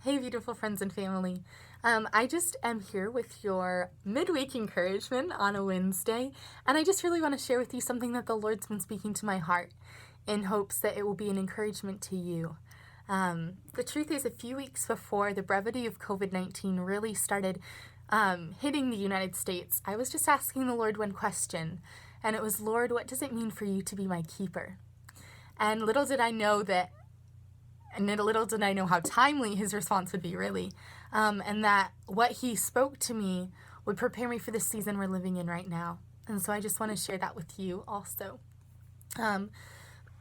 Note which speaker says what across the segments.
Speaker 1: Hey, beautiful friends and family. I just am here with your midweek encouragement on a Wednesday, and I just really want to share with you something that the Lord's been speaking to my heart in hopes that it will be an encouragement to you. The truth is, a few weeks before the brevity of COVID-19 really started hitting the United States, I was just asking the Lord one question, and it was, Lord, what does it mean for you to be my keeper? And little did I know how timely his response would be, really, and that what he spoke to me would prepare me for the season we're living in right now. And so I just want to share that with you also.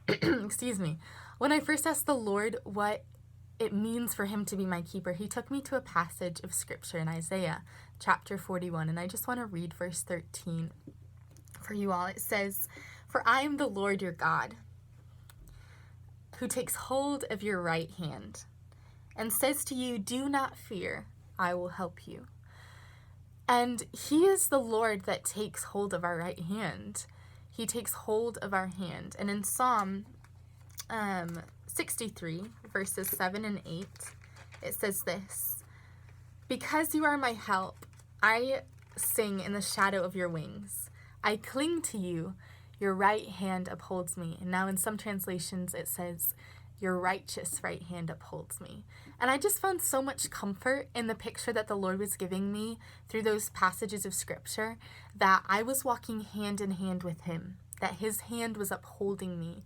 Speaker 1: Excuse me. When I first asked the Lord what it means for him to be my keeper, he took me to a passage of scripture in Isaiah chapter 41, and I just want to read verse 13 for you all. It says, "For I am the Lord your God, who takes hold of your right hand and says to you, 'Do not fear, I will help you.'" And he is the Lord that takes hold of our right hand. He takes hold of our hand. And in Psalm 63, verses 7 and 8, it says this: "Because you are my help, I sing in the shadow of your wings. I cling to you. Your right hand upholds me." And now in some translations it says, "Your righteous right hand upholds me." And I just found so much comfort in the picture that the Lord was giving me through those passages of scripture, that I was walking hand in hand with him, that his hand was upholding me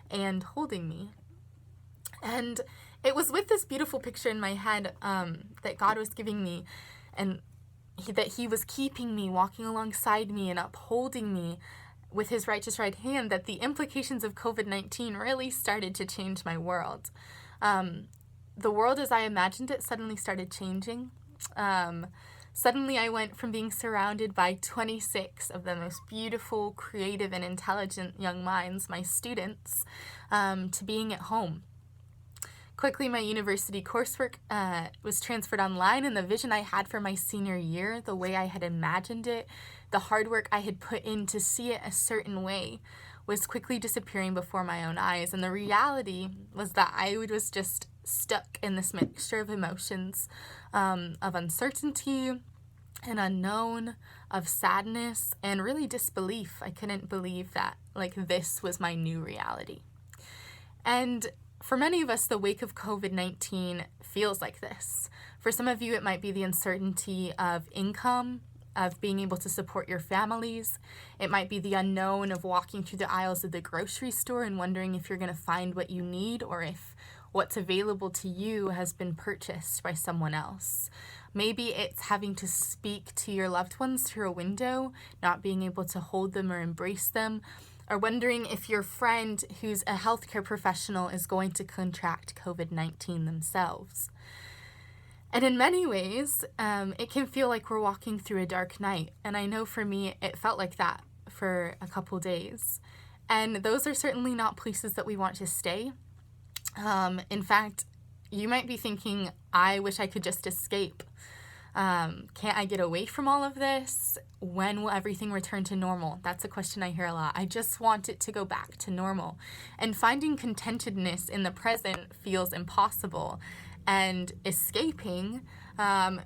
Speaker 1: and holding me. And it was with this beautiful picture in my head that God was giving me, and that he was keeping me, walking alongside me and upholding me with his righteous right hand, that the implications of COVID-19 really started to change my world. The world as I imagined it suddenly started changing. Suddenly I went from being surrounded by 26 of the most beautiful, creative, and intelligent young minds, my students, to being at home. Quickly, my university coursework was transferred online, and the vision I had for my senior year, the way I had imagined it, the hard work I had put in to see it a certain way, was quickly disappearing before my own eyes. And the reality was that I was just stuck in this mixture of emotions, of uncertainty and unknown, of sadness, and really disbelief. I couldn't believe that, this was my new reality. And for many of us, the wake of COVID-19 feels like this. For some of you, it might be the uncertainty of income, of being able to support your families. It might be the unknown of walking through the aisles of the grocery store and wondering if you're going to find what you need, or if what's available to you has been purchased by someone else. Maybe it's having to speak to your loved ones through a window, not being able to hold them or embrace them, or wondering if your friend who's a healthcare professional is going to contract COVID-19 themselves. And in many ways, it can feel like we're walking through a dark night. And I know for me, it felt like that for a couple days. And those are certainly not places that we want to stay. In fact, you might be thinking, I wish I could just escape. Can't I get away from all of this? When will everything return to normal? That's a question I hear a lot. I just want it to go back to normal. And finding contentedness in the present feels impossible. And escaping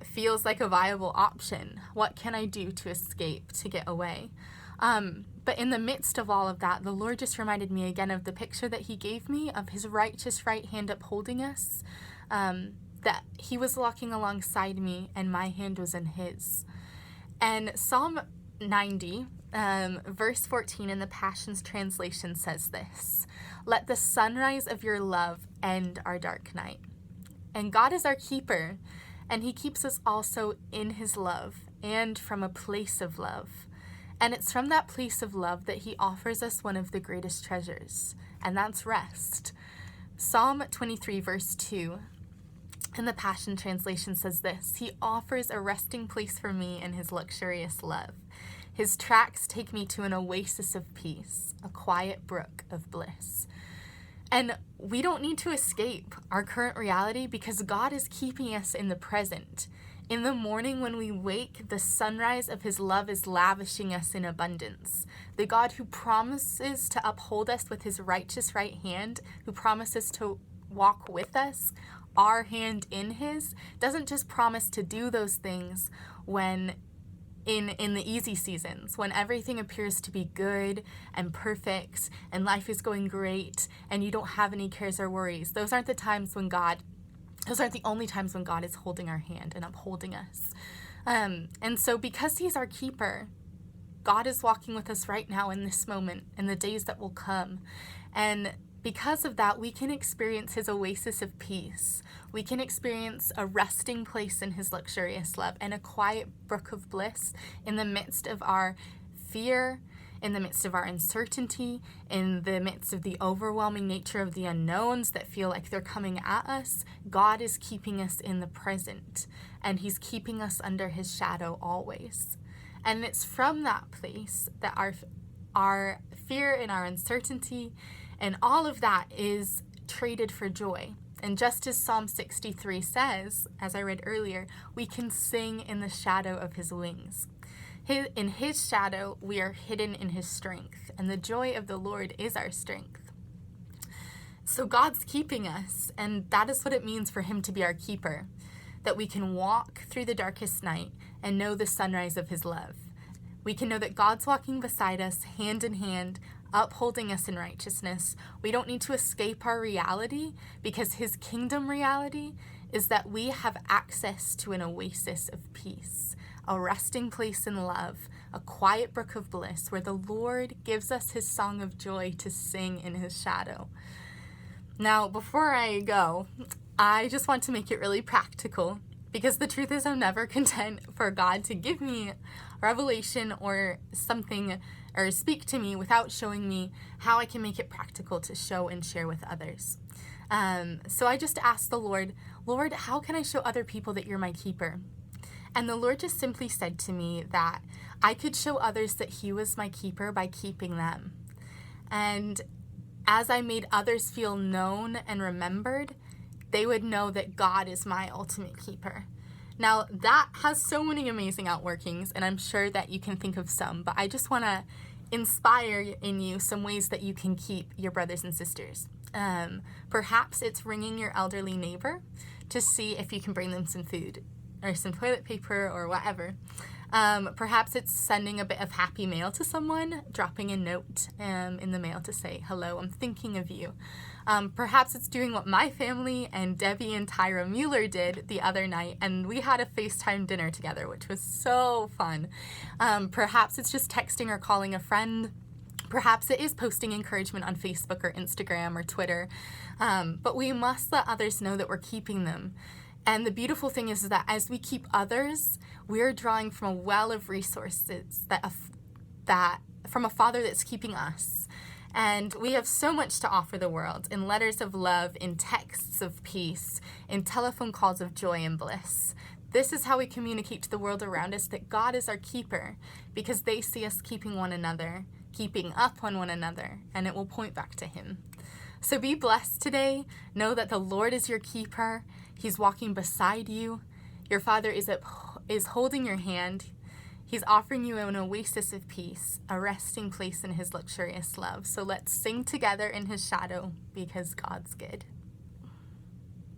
Speaker 1: feels like a viable option. What can I do to escape, to get away? But in the midst of all of that, the Lord just reminded me again of the picture that he gave me of his righteous right hand upholding us, that he was walking alongside me and my hand was in his. And Psalm 90, verse 14 in the Passions Translation says this: "Let the sunrise of your love end our dark night." And God is our keeper, and he keeps us also in his love and from a place of love. And it's from that place of love that he offers us one of the greatest treasures, and that's rest. Psalm 23, verse 2 in the Passion Translation says this: "He offers a resting place for me in his luxurious love. His tracks take me to an oasis of peace, a quiet brook of bliss." And we don't need to escape our current reality because God is keeping us in the present. In the morning when we wake, the sunrise of his love is lavishing us in abundance. The God who promises to uphold us with his righteous right hand, who promises to walk with us our hand in his doesn't just promise to do those things when in the easy seasons, when everything appears to be good and perfect and life is going great and you don't have any cares or worries. Those aren't the only times when God is holding our hand and upholding us. And so because he's our keeper, God is walking with us right now in this moment, in the days that will come. And because of that, we can experience his oasis of peace. We can experience a resting place in his luxurious love and a quiet brook of bliss in the midst of our fear, in the midst of our uncertainty, in the midst of the overwhelming nature of the unknowns that feel like they're coming at us. God is keeping us in the present, and he's keeping us under his shadow always. And it's from that place that our fear and our uncertainty and all of that is traded for joy. And just as Psalm 63 says, as I read earlier, we can sing in the shadow of his wings. In his shadow, we are hidden in his strength, and the joy of the Lord is our strength. So God's keeping us, and that is what it means for him to be our keeper, that we can walk through the darkest night and know the sunrise of his love. We can know that God's walking beside us, hand in hand, upholding us in righteousness. We don't need to escape our reality, because his kingdom reality is that we have access to an oasis of peace, a resting place in love, a quiet brook of bliss where the Lord gives us his song of joy to sing in his shadow. Now, before I go, I just want to make it really practical, because the truth is I'm never content for God to give me revelation or something or speak to me without showing me how I can make it practical to show and share with others. So I just asked the Lord, how can I show other people that you're my keeper? And the Lord just simply said to me that I could show others that he was my keeper by keeping them. And as I made others feel known and remembered, they would know that God is my ultimate keeper. Now, that has so many amazing outworkings, and I'm sure that you can think of some, but I just want to inspire in you some ways that you can keep your brothers and sisters. Perhaps it's ringing your elderly neighbor to see if you can bring them some food or some toilet paper or whatever. Perhaps it's sending a bit of happy mail to someone, dropping a note in the mail to say, hello, I'm thinking of you. Perhaps it's doing what my family and Debbie and Tyra Mueller did the other night, and we had a FaceTime dinner together, which was so fun. Perhaps it's just texting or calling a friend. Perhaps it is posting encouragement on Facebook or Instagram or Twitter. But we must let others know that we're keeping them. And the beautiful thing is that as we keep others, we're drawing from a well of resources that from a Father that's keeping us. And we have so much to offer the world in letters of love, in texts of peace, in telephone calls of joy and bliss. This is how we communicate to the world around us that God is our keeper, because they see us keeping one another, keeping up on one another, and it will point back to him. So be blessed today. Know that the Lord is your keeper. He's walking beside you. Your Father is holding your hand. He's offering you an oasis of peace, a resting place in his luxurious love. So let's sing together in his shadow, because God's good.